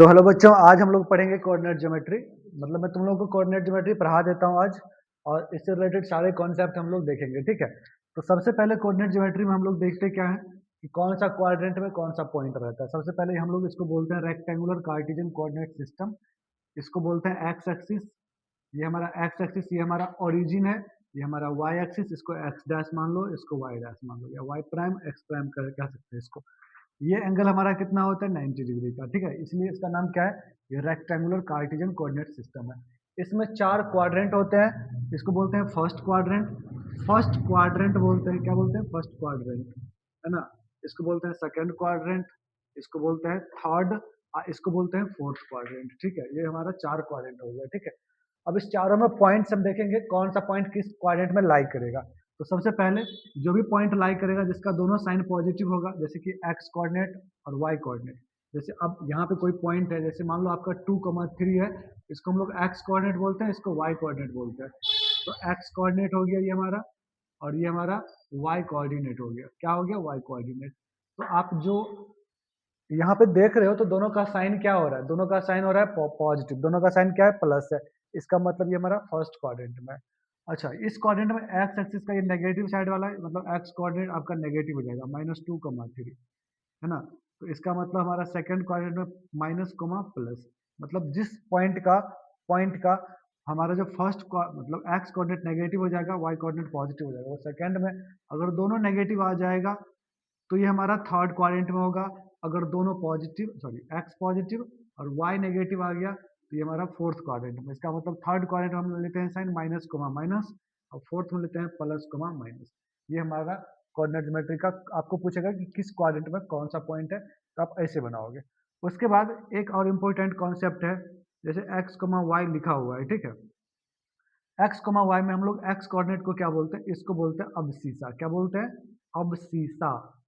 तो हेलो बच्चों, आज हम लोग पढ़ेंगे कोऑर्डिनेट ज्योमेट्री। मतलब मैं तुम लोगों को कोऑर्डिनेट ज्योमेट्री पढ़ा देता हूँ आज, और इससे रिलेटेड सारे कॉन्सेप्ट हम लोग देखेंगे, ठीक है। तो सबसे पहले कोऑर्डिनेट ज्योमेट्री में हम लोग देखते क्या है कि कौन सा क्वाड्रेंट में कौन सा पॉइंट रहता है। सबसे पहले हम लोग इसको बोलते हैं रेक्टेंगुलर कार्टेशियन कोऑर्डिनेट सिस्टम। इसको बोलते हैं एक्स एक्सिस। ये हमारा एक्स एक्सिस, ये हमारा ओरिजिन है। ये हमारा वाई एक्सिस, इसको एक्स डैश मान लो, इसको वाई डैश मान लो, या वाई प्राइम एक्स प्राइम कह सकते हैं इसको। ये एंगल हमारा कितना होता है, 90 डिग्री का, ठीक है। इसलिए इसका नाम क्या है, ये रेक्टेंगुलर कार्टेशियन कोऑर्डिनेट सिस्टम है। इसमें 4 क्वाड्रेंट होते हैं। इसको बोलते हैं फर्स्ट क्वाड्रेंट। फर्स्ट क्वाड्रेंट बोलते हैं, क्या बोलते हैं, फर्स्ट क्वाड्रेंट, है ना। इसको बोलते हैं सेकंड क्वाड्रेंट। इसको बोलते हैं थर्ड। इसको बोलते हैं फोर्थ क्वाड्रेंट, ठीक है। ये हमारा 4 क्वाड्रेंट हो गया, ठीक है। अब इस चारों में पॉइंट्स हम देखेंगे कौन सा पॉइंट किस क्वाड्रेंट में लाई करेगा। तो सबसे पहले जो भी पॉइंट लाई करेगा जिसका दोनों साइन पॉजिटिव होगा, जैसे कि एक्स कोऑर्डिनेट और वाई कोऑर्डिनेट। जैसे अब यहाँ पे कोई पॉइंट है, जैसे मान लो आपका 2,3 है, इसको हम लोग एक्स कोऑर्डिनेट बोलते हैं, इसको वाई कोऑर्डिनेट बोलते हैं। तो एक्स कोऑर्डिनेट हो गया ये हमारा, और ये हमारा वाई कोऑर्डिनेट हो गया। क्या हो गया, वाई कोऑर्डिनेट। तो आप जो यहाँ पे देख रहे हो, तो दोनों का साइन क्या हो रहा है, दोनों का साइन हो रहा है पॉजिटिव, दोनों का साइन क्या है, प्लस है। इसका मतलब ये हमारा फर्स्ट क्वाड्रेंट में है। अच्छा, इस क्वाड्रेंट में एक्स एक्सिस का ये नेगेटिव साइड वाला है, मतलब एक्स क्वाड्रेंट आपका नेगेटिव हो जाएगा, -2,3, है ना। तो इसका मतलब हमारा सेकंड क्वाड्रेंट में माइनस कोमा प्लस, मतलब जिस पॉइंट का हमारा जो फर्स्ट मतलब एक्स कोऑर्डिनेट नेगेटिव हो जाएगा, वाई कोऑर्डिनेट पॉजिटिव हो जाएगा, वो सेकंड में। अगर दोनों नेगेटिव आ जाएगा तो ये हमारा थर्ड क्वाड्रेंट में होगा। अगर दोनों पॉजिटिव, सॉरी, एक्स पॉजिटिव और वाई नेगेटिव आ गया तो ये हमारा फोर्थ क्वाड्रेंट में। इसका मतलब थर्ड क्वाड्रेंट हम लेते हैं साइन माइनस कोमा माइनस, और फोर्थ में लेते हैं प्लस कोमा माइनस। ये हमारा कोऑर्डिनेट ज्योमेट्री का आपको पूछेगा कि किस क्वाड्रेंट में कौन सा पॉइंट है, तो आप ऐसे बनाओगे। उसके बाद एक और इम्पोर्टेंट कॉन्सेप्ट है, जैसे एक्स कोमा वाई लिखा हुआ है, ठीक है। एक्स कोमा वाई में हम लोग एक्स कोऑर्डिनेट को क्या बोलते हैं, इसको बोलते हैं अबसीसा। क्या बोलते हैं, अबसीसा।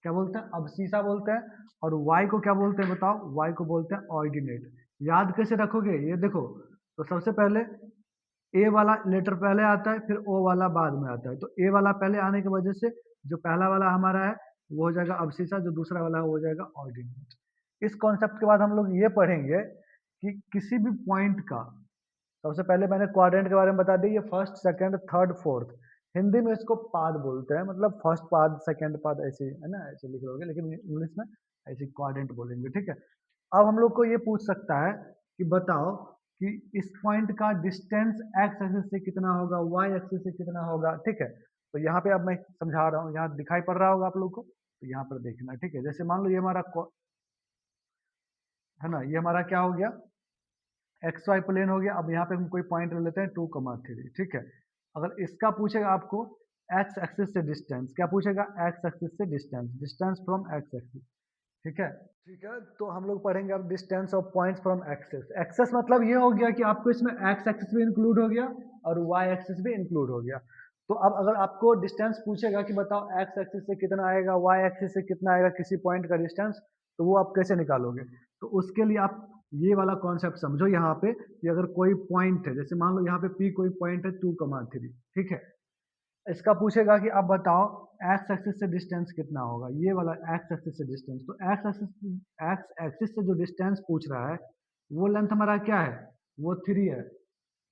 क्या बोलते हैं, अबसीसा बोलते हैं। और y को क्या बोलते हैं बताओ, y को बोलते हैं ऑर्डिनेट। याद कैसे रखोगे, ये देखो। तो सबसे पहले a वाला लेटर पहले आता है, फिर o वाला बाद में आता है। तो a वाला पहले आने की वजह से जो पहला वाला हमारा है वो हो जाएगा अबसीसा, जो दूसरा वाला है वो हो जाएगा ऑर्डिनेट। इस कॉन्सेप्ट के बाद हम लोग ये पढ़ेंगे कि किसी भी पॉइंट का, सबसे पहले मैंने क्वाड्रेंट के बारे में बता दिया, ये first second third fourth. Hindi में इसको पाद बोलते हैं, मतलब फर्स्ट पाद सेकंड पाद ऐसे, है ना, ऐसे लिख लोगे, लेकिन इंग्लिश में ऐसे क्वाड्रेंट बोलेंगे, ठीक है। अब हम लोग को ये पूछ सकता है कि बताओ कि इस पॉइंट का डिस्टेंस एक्स एक्सिस से कितना होगा, वाई एक्सिस से कितना होगा, ठीक है। तो यहाँ पे अब मैं समझा रहा हूँ, यहाँ दिखाई पड़ रहा होगा आप लोग को, तो यहाँ पर देखना, ठीक है। जैसे मान लो ये हमारा है ना, ये हमारा क्या हो गया, एक्स वाई प्लेन हो गया। अब यहाँ पे हम कोई पॉइंट ले लेते हैं 2,3, ठीक है। अगर इसका पूछेगा आपको एक्स एक्सिस से डिस्टेंस, क्या पूछेगा, एक्स एक्सिस से distance, distance from X axis, ठीक है। ठीक है, तो हम लोग पढ़ेंगे अब distance of points from axis. Axis मतलब ये हो गया कि आपको इसमें एक्स एक्सिस भी इंक्लूड हो गया और वाई एक्सिस भी इंक्लूड हो गया। तो अब अगर आपको डिस्टेंस पूछेगा कि बताओ एक्स एक्सिस से कितना आएगा, वाई एक्सिस से कितना आएगा किसी पॉइंट का डिस्टेंस, तो वो आप कैसे निकालोगे। तो उसके लिए आप ये वाला कॉन्सेप्ट समझो यहाँ पे, कि अगर कोई पॉइंट है, जैसे मान लो यहाँ पे पी कोई पॉइंट है 2,3, ठीक है। इसका पूछेगा कि अब बताओ एक्स एक्सिस से डिस्टेंस कितना होगा, ये वाला एक्स एक्सिस से डिस्टेंस। तो एक्स एक्सिस से जो डिस्टेंस पूछ रहा है वो लेंथ हमारा क्या है, वो 3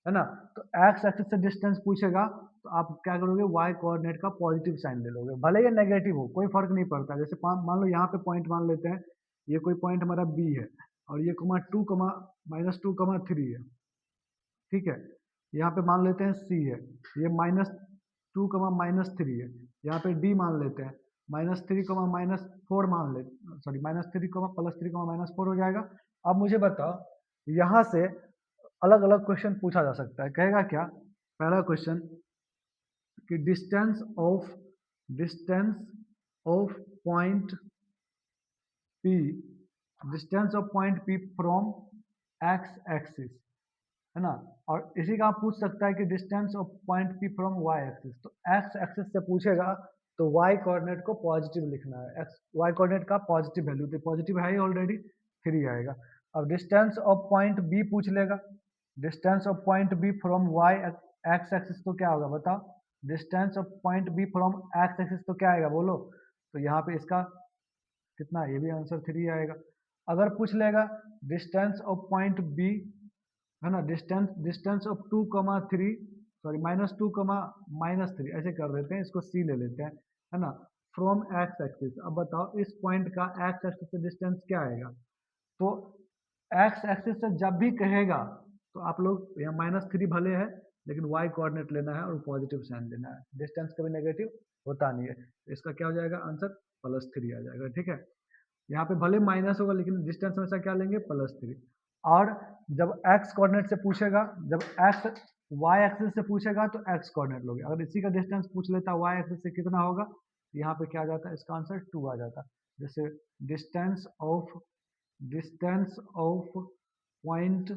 है ना। तो एक्स एक्सिस से डिस्टेंस पूछेगा तो आप क्या करोगे, वाई कोऑर्डिनेट का पॉजिटिव साइन ले लोगे, भले ये नेगेटिव हो, कोई फर्क नहीं पड़ता। जैसे मान लो यहाँ पे पॉइंट मान लेते हैं, ये कोई पॉइंट हमारा बी है, और ये कोमा टू कमा -2,3 है, ठीक है। यहाँ पे मान लेते हैं सी है, ये -2,-3 है। यहाँ पे डी मान लेते हैं, -3,-4 मान ले, सॉरी -3,+3,-4 हो जाएगा। अब मुझे बताओ, यहाँ से अलग अलग क्वेश्चन पूछा जा सकता है। कहेगा क्या, पहला क्वेश्चन कि distance of point P, distance of point P from X axis, है ना। और इसी का आप पूछ सकता है कि distance of point P from Y axis. तो एक्स एक्सिस से पूछेगा तो वाई कोऑर्डिनेट को पॉजिटिव लिखना है, एक्स वाई कोऑर्डिनेट का पॉजिटिव वैल्यू, तो पॉजिटिव है ही ऑलरेडी, 3 आएगा। अब डिस्टेंस ऑफ पॉइंट बी पूछ लेगा, distance of point B from Y X axis, तो क्या होगा बताओ, distance of point B from X axis तो क्या आएगा बोलो। तो यहाँ पे इसका कितना, ये भी आंसर 3 आएगा। अगर पूछ लेगा डिस्टेंस ऑफ पॉइंट बी, है ना, डिस्टेंस ऑफ 2,3, सॉरी -2,-3, ऐसे कर देते हैं, इसको सी ले लेते हैं, है ना, फ्रॉम एक्स एक्सिस। अब बताओ इस पॉइंट का एक्स एक्सिस से डिस्टेंस क्या आएगा। तो एक्स एक्सिस से जब भी कहेगा तो आप लोग यहाँ -3 भले है, लेकिन वाई कोऑर्डिनेट लेना है और पॉजिटिव साइन लेना है। डिस्टेंस कभी नेगेटिव होता नहीं है। इसका क्या हो जाएगा आंसर, +3 आ जाएगा। ठीक है, यहाँ पे भले माइनस होगा लेकिन डिस्टेंस हमेशा क्या लेंगे, +3। और जब एक्स कोऑर्डिनेट से पूछेगा, जब एक्स वाई एक्सिस से पूछेगा तो एक्स कोऑर्डिनेट लोगे। अगर इसी का डिस्टेंस पूछ लेता वाई एक्सिस से कितना होगा, यहाँ पे क्या आ जाता है, इसका आंसर 2 आ जाता। जैसे distance of distance of point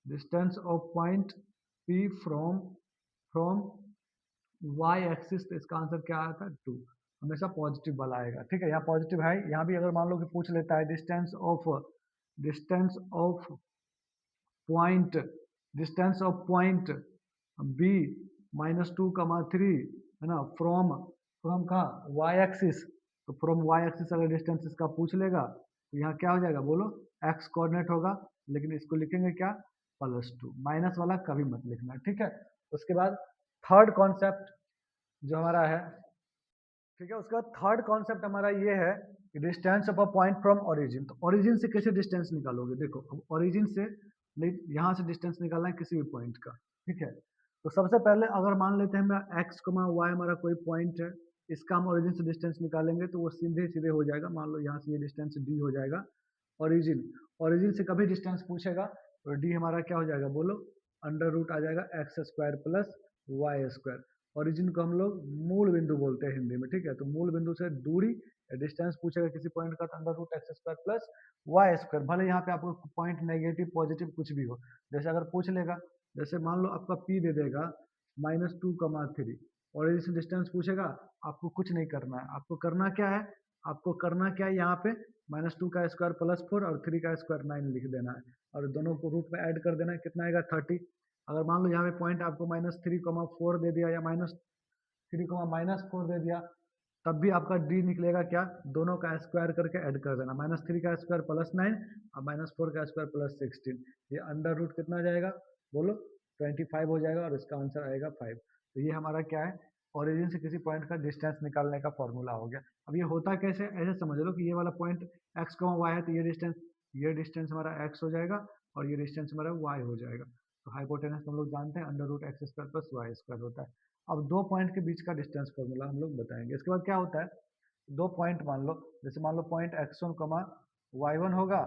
distance of point P from from Y axis, तो इसका आंसर क्या आया था, 2। हमेशा पॉजिटिव वाला आएगा। ठीक है, यहाँ पॉजिटिव है। यहाँ भी अगर मान लो कि पूछ लेता है distance of point distance of point B -2,3, है ना, फ्रॉम फ्रॉम कहाँ, वाई एक्सिस, तो फ्रॉम वाई एक्सिस अगर डिस्टेंस इसका पूछ लेगा तो यहाँ क्या हो जाएगा, बोलो, एक्स कोऑर्डिनेट होगा, लेकिन इसको लिखेंगे क्या, +2। माइनस वाला कभी मत लिखना। ठीक है, उसके बाद थर्ड कॉन्सेप्ट जो हमारा है, ठीक है, उसका थर्ड कॉन्सेप्ट हमारा ये है कि distance of a point from origin. तो ओरिजिन से कैसे डिस्टेंस निकालोगे, देखो अब ओरिजिन से यहाँ से डिस्टेंस निकालना है किसी भी पॉइंट का। ठीक है, तो सबसे पहले अगर मान लेते हैं हमारा एक्स वाई हमारा कोई पॉइंट है, इसका हम ओरिजिन से डिस्टेंस निकालेंगे तो वो सीधे सीधे हो जाएगा। मान लो यहाँ से ये डिस्टेंस डी हो जाएगा। ओरिजिन ओरिजिन से कभी डिस्टेंस पूछेगा तो डी हमारा क्या हो जाएगा, बोलो, √, आ जाएगा x² + y²। ओरिजिन को हम लोग मूल बिंदु बोलते हैं हिंदी में। ठीक है, तो मूल बिंदु से दूरी डिस्टेंस पूछेगा किसी पॉइंट का तो √x² + y²। भले यहाँ पे आपको पॉइंट नेगेटिव पॉजिटिव कुछ भी हो, जैसे अगर पूछ लेगा, जैसे मान लो आपका p दे देगा -2,3, ओरिजिन से डिस्टेंस पूछेगा, आपको कुछ नहीं करना है। आपको करना क्या है, आपको करना क्या है, यहाँ पे -2 का स्क्वायर +4 और 3 का स्क्वायर 9 लिख देना है और दोनों को रूट में ऐड कर देना है। कितना आएगा, 30। अगर मान लो यहाँ पे पॉइंट आपको -3,4 दे दिया या -3,-4 दे दिया, तब भी आपका डी निकलेगा क्या, दोनों का स्क्वायर करके ऐड कर देना, -3 का स्क्वायर +9 और -4 का स्क्वायर +16। ये अंडर रूट कितना जाएगा, बोलो, 25 हो जाएगा और इसका आंसर आएगा 5। तो ये हमारा क्या है, ओरिजिन से किसी पॉइंट का डिस्टेंस निकालने का फॉर्मूला हो गया। अब ये होता कैसे, ऐसे समझ लो कि ये वाला पॉइंट एक्स वाई है, तो ये डिस्टेंस हमारा एक्स हो जाएगा और ये डिस्टेंस हमारा वाई हो जाएगा। तो हाइपोटेनस हम लोग जानते हैं √x² + y² होता है। अब दो पॉइंट के बीच का डिस्टेंस फॉर्मूला हम लोग बताएंगे। इसके बाद क्या होता है, दो पॉइंट मान लो, जैसे मान लो पॉइंट x1, y1 होगा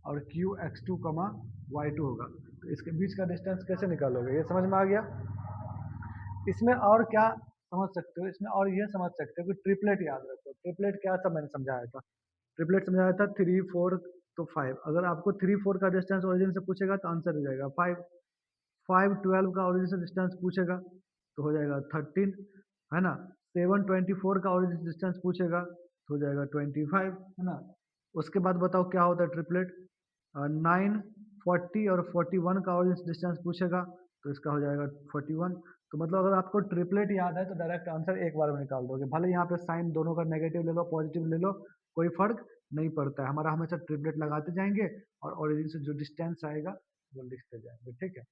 और Q(x2, y2) होगा, तो इसके बीच का डिस्टेंस कैसे निकालोगे, ये समझ में आ गया। इसमें और क्या समझ सकते हो, इसमें और ये समझ सकते हो कि ट्रिपलेट याद रखो। ट्रिपलेट क्या था, मैंने समझाया था, ट्रिपलेट समझाया था 3 4 तो 5। अगर आपको 3 4 का डिस्टेंस ओरिजिन से पूछेगा तो आंसर हो जाएगा 5। 5 12 का ओरिजिन से डिस्टेंस पूछेगा तो हो जाएगा 13, है ना। 7 24 का ओरिजिन से डिस्टेंस पूछेगा तो हो जाएगा 25, है ना। उसके बाद बताओ क्या होता है ट्रिपलेट, 9 40 और 41 का ओरिजिन से डिस्टेंस पूछेगा तो इसका हो जाएगा 41। तो मतलब अगर आपको ट्रिपलेट याद है तो डायरेक्ट आंसर एक बार में निकाल दोगे, भले यहाँ पे साइन दोनों का नेगेटिव ले लो पॉजिटिव ले लो, कोई फर्क नहीं पड़ता है। हमारा हमेशा ट्रिपलेट लगाते जाएंगे और ओरिजिन से जो डिस्टेंस आएगा वो लिखते जाएंगे। ठीक है,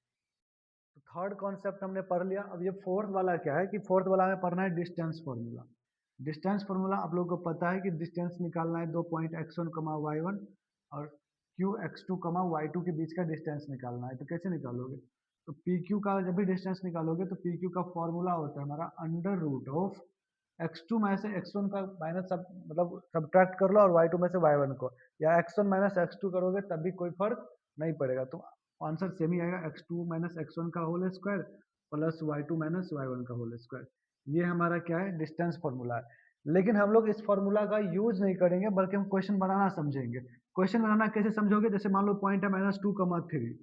तो थर्ड कॉन्सेप्ट हमने पढ़ लिया। अब ये फोर्थ वाला क्या है कि फोर्थ वाला हमें पढ़ना है डिस्टेंस फॉर्मूला। डिस्टेंस फॉर्मूला आप लोगों को पता है कि डिस्टेंस निकालना है, दो पॉइंट x1, y1 और Q(x2, y2) के बीच का डिस्टेंस निकालना है। तो कैसे निकालोगे, तो PQ का जब भी डिस्टेंस निकालोगे तो PQ का फॉर्मूला होता है हमारा √of x2 में से x1 का माइनस, सब मतलब सब्ट्रैक्ट कर लो, और y2 में से y1 को, या x1 - x2 करोगे तब भी कोई फर्क नहीं पड़ेगा, तो आंसर सेम ही आएगा, x2 - x1 का whole square plus y2 - y1 का होल स्क्वायर। ये हमारा क्या है, डिस्टेंस फॉर्मूला है। लेकिन हम लोग इस फॉर्मूला का यूज नहीं करेंगे, बल्कि हम क्वेश्चन बनाना समझेंगे। क्वेश्चन बनाना कैसे समझोगे, जैसे मान लो पॉइंट है -2, 3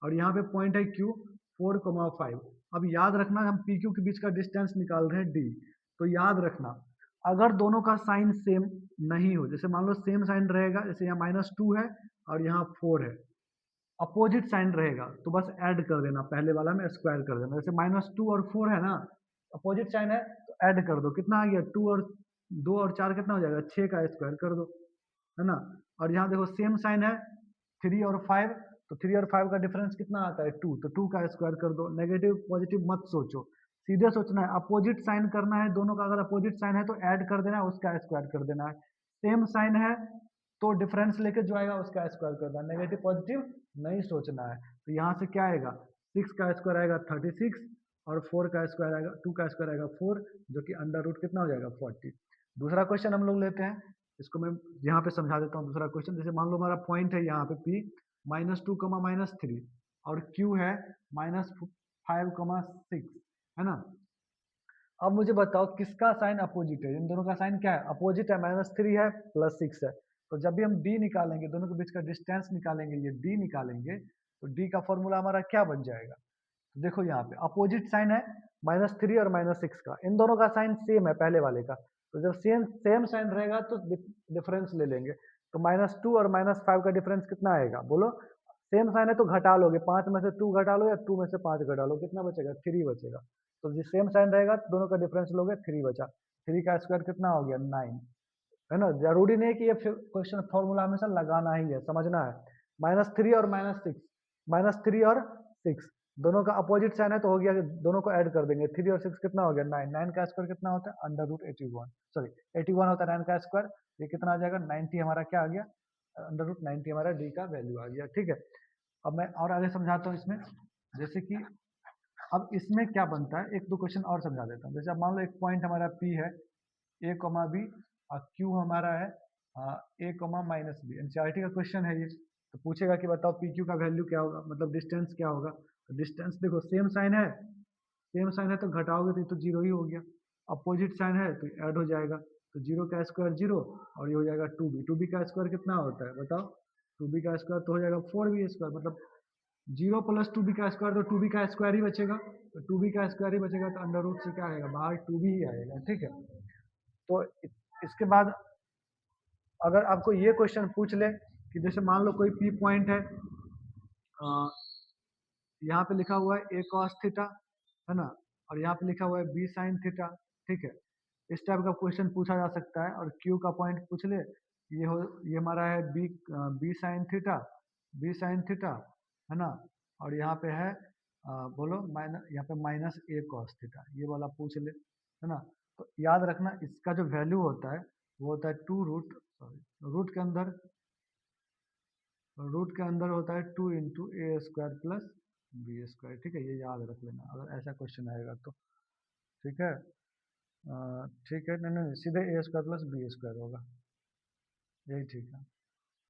और यहाँ पे पॉइंट है Q 4, 5। अब याद रखना हम PQ के बीच का डिस्टेंस निकाल रहे हैं D। तो याद रखना, अगर दोनों का साइन सेम नहीं हो, जैसे मान लो सेम साइन रहेगा, जैसे यहाँ -2 है और यहाँ 4 है, अपोजिट साइन रहेगा तो बस ऐड कर देना, पहले वाला में स्क्वायर कर देना। जैसे -2 और 4 है ना, अपोजिट साइन है तो ऐड कर दो, कितना आ गया, 2 और 4 कितना हो जाएगा, 6 का स्क्वायर कर दो, है ना। और यहाँ देखो सेम साइन है 3 और 5, तो 3 और 5 का डिफरेंस कितना आता है 2, तो 2 का स्क्वायर कर दो। नेगेटिव पॉजिटिव मत सोचो, सीधे सोचना है, अपोजिट साइन करना है, दोनों का अगर अपोजिट साइन है तो ऐड कर देना है, उसका स्क्वायर कर देना है। सेम साइन है तो डिफरेंस लेके जो आएगा उसका स्क्वायर करना है, नेगेटिव पॉजिटिव नहीं सोचना है। तो यहाँ से क्या आएगा 6 का स्क्वायर आएगा 36 और 4 का स्क्वायर आएगा 2 का स्क्वायर आएगा 4, जो कि अंडर रूट कितना हो जाएगा 40। दूसरा क्वेश्चन हम लोग लेते हैं, इसको मैं यहाँ पे समझा देता हूँ। दूसरा क्वेश्चन, जैसे मान लो हमारा पॉइंट है यहाँ पे P -2, -3 और Q है -5, 6, है ना। अब मुझे बताओ किसका साइन अपोजिट है, इन दोनों का साइन क्या है अपोजिट है, -3 है +6 है। तो जब भी हम d निकालेंगे, दोनों के बीच का डिस्टेंस निकालेंगे, ये d निकालेंगे, तो d का फॉर्मूला हमारा क्या बन जाएगा। तो देखो यहाँ पे अपोजिट साइन है -3 और -6 का, इन दोनों का साइन सेम है पहले वाले का, तो जब सेम सेम साइन रहेगा तो डिफरेंस ले लेंगे। तो -2 और -5 का डिफरेंस कितना आएगा बोलो। सेम साइन है तो घटा लोगे, 5 में से 2 घटा लो या 2 में से 5 घटा लो, कितना बचेगा 3 बचेगा। तो जो सेम साइन रहेगा दोनों का डिफरेंस लोगे 3 बचा, 3 का स्क्वायर कितना हो गया 9, है ना। जरूरी नहीं कि ये क्वेश्चन फॉर्मूला हमेशा लगाना ही है, समझना है। -3 और -6, -3 और 6 दोनों का अपोजिट साइन है तो हो गया कि दोनों को ऐड कर देंगे, 3 और 6 कितना हो गया 9, 9 का स्क्वायर कितना होता है √81, सॉरी 81 होता है 9 का स्क्वायर, ये कितना आ जाएगा 90, हमारा क्या आ गया √90 हमारा डी का वैल्यू आ गया, ठीक है। अब मैं और आगे समझाता हूँ इसमें, जैसे कि अब इसमें क्या बनता है, एक दो क्वेश्चन और समझा देता हूँ। जैसे अब मान लो एक पॉइंट हमारा P है a, b और Q हमारा है a, -b, एनसीईआरटी का क्वेश्चन है ये। तो पूछेगा कि बताओ पी क्यू का वैल्यू क्या होगा, मतलब डिस्टेंस क्या होगा। तो डिस्टेंस देखो सेम साइन है, सेम साइन है तो घटाओगे तो ये तो जीरो ही हो गया, अपोजिट साइन है तो ऐड हो जाएगा, तो जीरो का स्क्वायर जीरो और ये हो जाएगा 2b का स्क्वायर कितना होता है बताओ, 2b का स्क्वायर तो हो जाएगा 4b स्क्वायर, मतलब 0 + 2b का स्क्वायर तो 2b का स्क्वायर ही बचेगा, तो 2b का स्क्वायर ही बचेगा, तो अंडर रूट से क्या आएगा बाहर 2b ही आएगा, ठीक है। तो इसके बाद अगर आपको ये क्वेश्चन पूछ ले कि जैसे मान लो कोई पी पॉइंट है, यहाँ पे लिखा हुआ है a cos थीटा, है ना, और यहाँ पे लिखा हुआ है b sin थीटा, ठीक है। इस टाइप का क्वेश्चन पूछा जा सकता है। और q का पॉइंट पूछ ले, ये हमारा है b sin थीटा, है ना, और यहाँ पे है बोलो यहाँ पे -a cos थीटा, ये वाला पूछ ले, है ना। तो याद रखना इसका जो वैल्यू होता है वो होता है रूट के अंदर होता है 2 × a² + b², ठीक है, ये याद रख लेना अगर ऐसा क्वेश्चन आएगा तो, ठीक है। ठीक है, नहीं नहीं सीधे a² + b² होगा, यही ठीक है।